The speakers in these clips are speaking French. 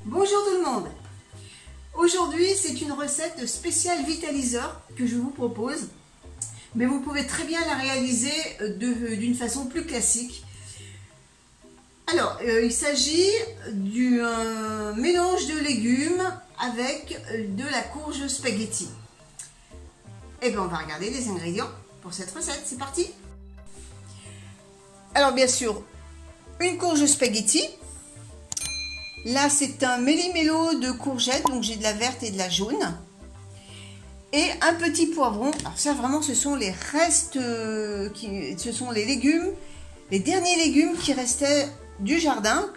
Bonjour tout le monde. Aujourd'hui c'est une recette spéciale vitaliseur que je vous propose, mais vous pouvez très bien la réaliser d'une façon plus classique. Alors il s'agit d'un mélange de légumes avec de la courge spaghetti. Et bien on va regarder les ingrédients pour cette recette, c'est parti. Alors bien sûr, une courge spaghetti. Là, c'est un méli-mélo de courgettes, donc j'ai de la verte et de la jaune. Et un petit poivron. Alors ça, vraiment, ce sont les restes, ce sont les légumes, les derniers légumes qui restaient du jardin.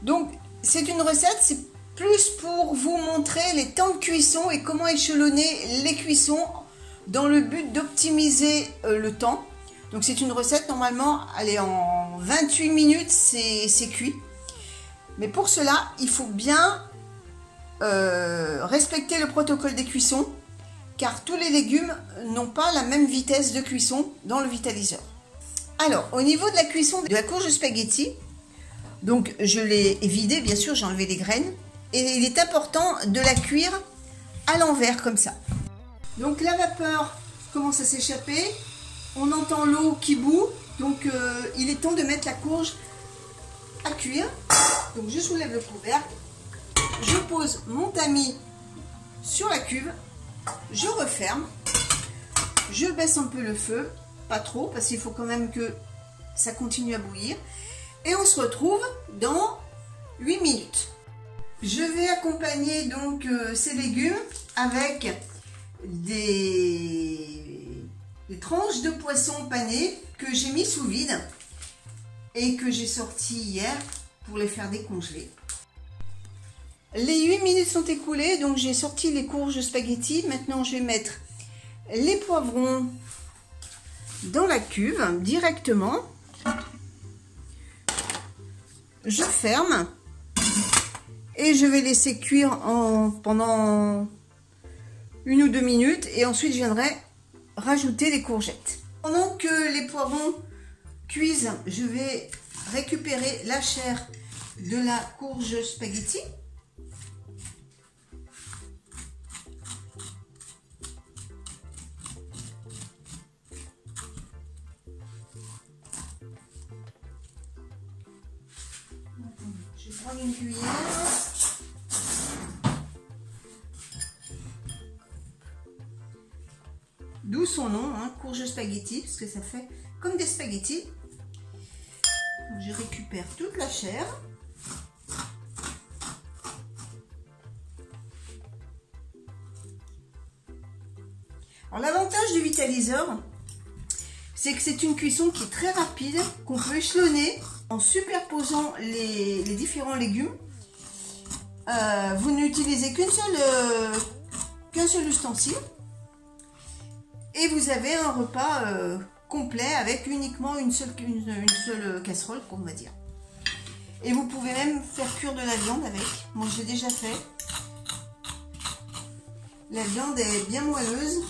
Donc, c'est une recette, c'est plus pour vous montrer les temps de cuisson et comment échelonner les cuissons dans le but d'optimiser le temps. Donc, c'est une recette, normalement, allez, en 28 minutes, c'est cuit. Mais pour cela, il faut bien respecter le protocole des cuissons, car tous les légumes n'ont pas la même vitesse de cuisson dans le vitaliseur. Alors, au niveau de la cuisson de la courge spaghetti, donc je l'ai vidée, bien sûr, j'ai enlevé les graines, et il est important de la cuire à l'envers, comme ça. Donc la vapeur commence à s'échapper, on entend l'eau qui bout, donc il est temps de mettre la courge à cuire. Donc je soulève le couvercle, je pose mon tamis sur la cuve, je referme, je baisse un peu le feu, pas trop parce qu'il faut quand même que ça continue à bouillir, et on se retrouve dans 8 minutes. Je vais accompagner donc ces légumes avec des tranches de poisson pané que j'ai mis sous vide et que j'ai sorti hier pour les faire décongeler. Les 8 minutes sont écoulées, donc j'ai sorti les courges spaghetti. Maintenant, je vais mettre les poivrons dans la cuve directement. Je ferme et je vais laisser cuire pendant 1 ou 2 minutes et ensuite je viendrai rajouter les courgettes. Pendant que les poivrons cuisent, je vais récupérer la chair de la courge spaghetti. Je vais prendre une cuillère. D'où son nom, hein, courge spaghetti, parce que ça fait comme des spaghettis. Je récupère toute la chair. Alors l'avantage du vitaliseur, c'est que c'est une cuisson qui est très rapide, qu'on peut échelonner en superposant les différents légumes. Vous n'utilisez qu'un seul ustensile et vous avez un repas complet avec uniquement une seule casserole, on va dire. Et vous pouvez même faire cuire de la viande avec. Moi j'ai déjà fait. La viande est bien moelleuse,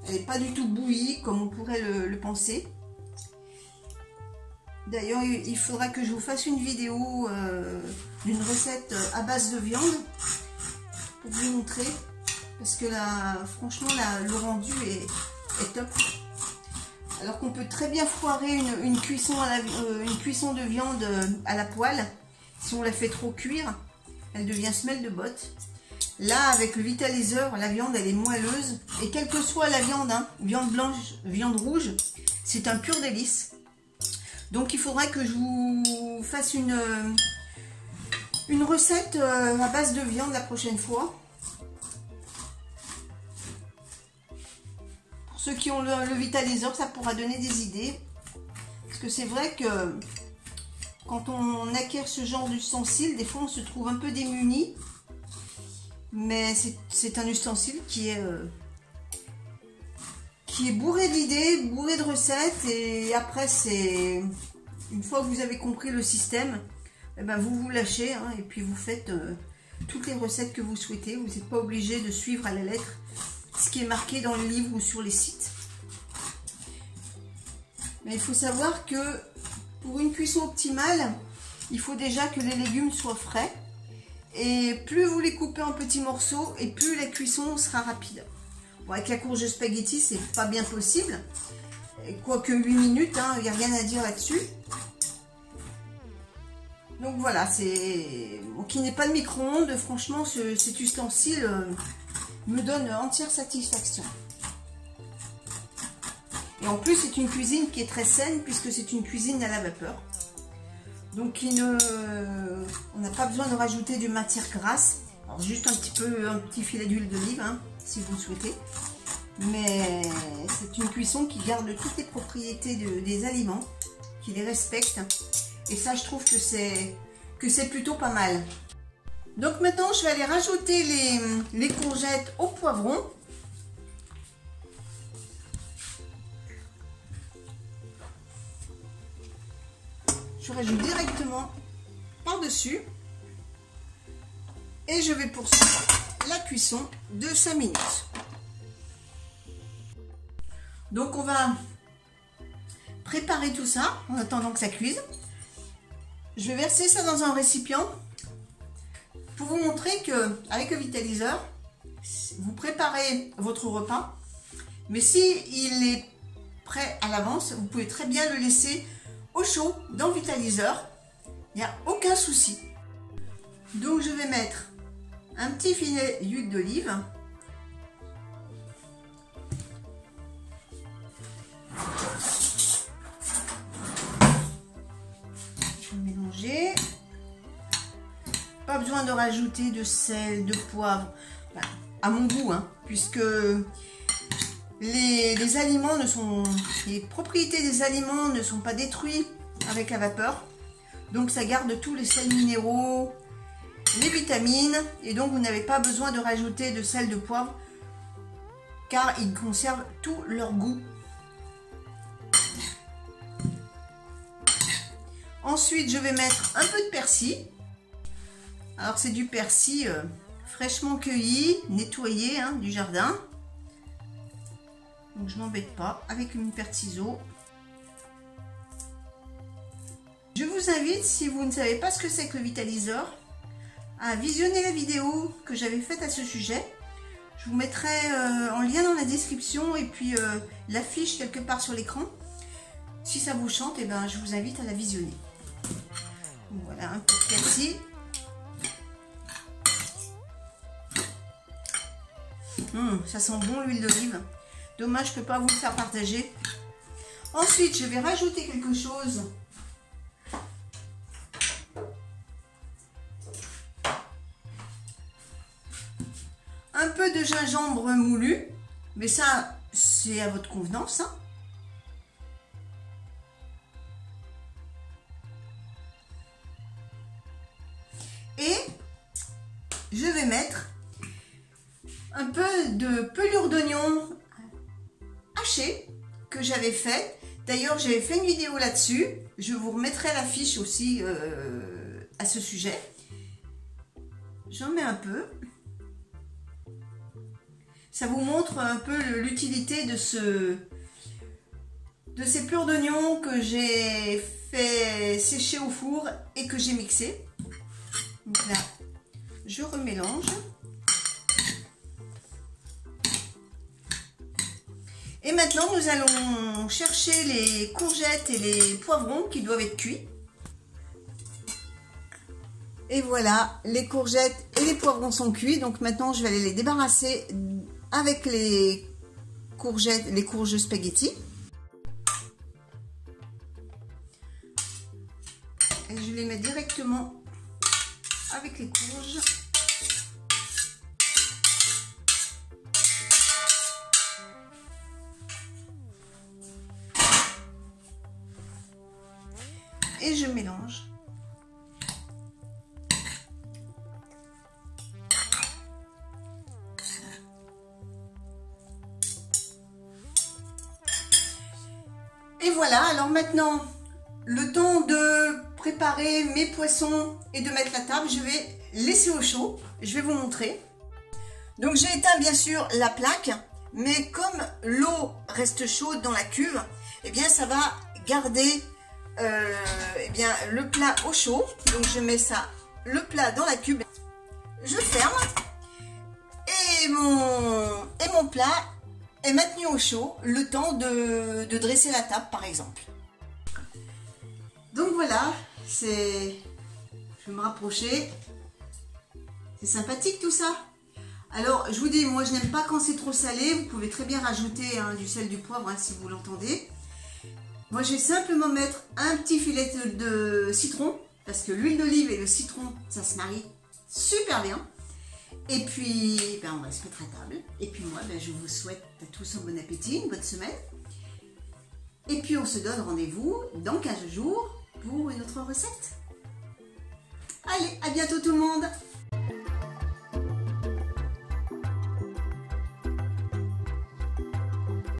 elle n'est pas du tout bouillie comme on pourrait le penser. D'ailleurs il faudra que je vous fasse une vidéo d'une recette à base de viande pour vous montrer, parce que là franchement le rendu est top. Alors qu'on peut très bien foirer une cuisson de viande à la poêle. Si on la fait trop cuire, elle devient semelle de botte. Là, avec le vitaliseur, la viande elle est moelleuse. Et quelle que soit la viande, hein, viande blanche, viande rouge, c'est un pur délice. Donc il faudra que je vous fasse une recette à base de viande la prochaine fois. Ceux qui ont le vitaliseur, ça pourra donner des idées. Parce que c'est vrai que quand on acquiert ce genre d'ustensile, des fois on se trouve un peu démuni. Mais c'est un ustensile qui est bourré d'idées, bourré de recettes. Et après, une fois que vous avez compris le système, eh ben vous lâchez, hein, et puis vous faites toutes les recettes que vous souhaitez. Vous n'êtes pas obligé de suivre à la lettre ce qui est marqué dans le livre ou sur les sites. Mais il faut savoir que pour une cuisson optimale, il faut déjà que les légumes soient frais Et plus vous les coupez en petits morceaux et plus la cuisson sera rapide. Bon, avec la courge spaghetti, c'est pas bien possible. Quoique 8 minutes, il n'y a rien à dire là-dessus. Donc voilà, c'est qui n'est pas de micro-ondes, franchement, cet ustensile me donne entière satisfaction. Et en plus, c'est une cuisine qui est très saine puisque c'est une cuisine à la vapeur. Donc on n'a pas besoin de rajouter de matière grasse. Alors juste un petit filet d'huile d'olive, si vous le souhaitez. Mais c'est une cuisson qui garde toutes les propriétés des aliments, qui les respecte. Et ça, je trouve que c'est plutôt pas mal. Donc maintenant, je vais aller rajouter les courgettes au poivron. Je rajoute directement par-dessus. Et je vais poursuivre la cuisson de 5 minutes. Donc on va préparer tout ça en attendant que ça cuise. Je vais verser ça dans un récipient pour vous montrer que avec le vitaliseur, vous préparez votre repas. Mais si il est prêt à l'avance, vous pouvez très bien le laisser au chaud dans le vitaliseur. Il n'y a aucun souci. Donc je vais mettre un petit filet d'huile d'olive. Je vais mélanger. Pas besoin de rajouter de sel, de poivre, à mon goût, puisque les aliments les propriétés des aliments ne sont pas détruites avec la vapeur. Donc ça garde tous les sels minéraux, les vitamines, et donc vous n'avez pas besoin de rajouter de sel, de poivre, car ils conservent tout leur goût. Ensuite, je vais mettre un peu de persil. Alors c'est du persil fraîchement cueilli, nettoyé du jardin. Donc je m'embête pas avec une paire de ciseaux. Je vous invite, si vous ne savez pas ce que c'est que le vitaliseur, à visionner la vidéo que j'avais faite à ce sujet. Je vous mettrai en lien dans la description et puis l'affiche quelque part sur l'écran. Si ça vous chante, je vous invite à la visionner. Donc, voilà, un peu de persil. Ça sent bon l'huile d'olive. Dommage, je ne peux pas vous le faire partager. Ensuite, je vais rajouter quelque chose. Un peu de gingembre moulu. Mais ça, c'est à votre convenance. Et je vais mettre un peu de pelure d'oignon haché que j'avais fait. D'ailleurs, j'avais fait une vidéo là-dessus. Je vous remettrai l'affiche aussi à ce sujet. J'en mets un peu. Ça vous montre un peu l'utilité de ces pelures d'oignon que j'ai fait sécher au four et que j'ai mixé. Donc là, je remélange. Et maintenant, nous allons chercher les courgettes et les poivrons qui doivent être cuits. Et voilà, les courgettes et les poivrons sont cuits. Donc maintenant, je vais aller les débarrasser avec les courgettes, les courges spaghetti. Et je les mets directement avec les courges. Et je mélange. Et voilà, alors maintenant, le temps de préparer mes poissons et de mettre la table, je vais laisser au chaud. Je vais vous montrer. Donc j'ai éteint bien sûr la plaque, mais comme l'eau reste chaude dans la cuve, eh bien ça va garder le plat au chaud. Donc je mets ça, le plat dans la cuve. je ferme et mon plat est maintenu au chaud le temps de dresser la table par exemple. Donc voilà, je vais me rapprocher. C'est sympathique tout ça. Alors je vous dis, moi je n'aime pas quand c'est trop salé, vous pouvez très bien rajouter du sel, du poivre si vous l'entendez. Moi je vais simplement mettre un petit filet de citron, parce que l'huile d'olive et le citron ça se marie super bien. Et puis on va se mettre à table. Et puis moi je vous souhaite à tous un bon appétit, une bonne semaine. Et puis on se donne rendez-vous dans 15 jours pour une autre recette. Allez, à bientôt tout le monde!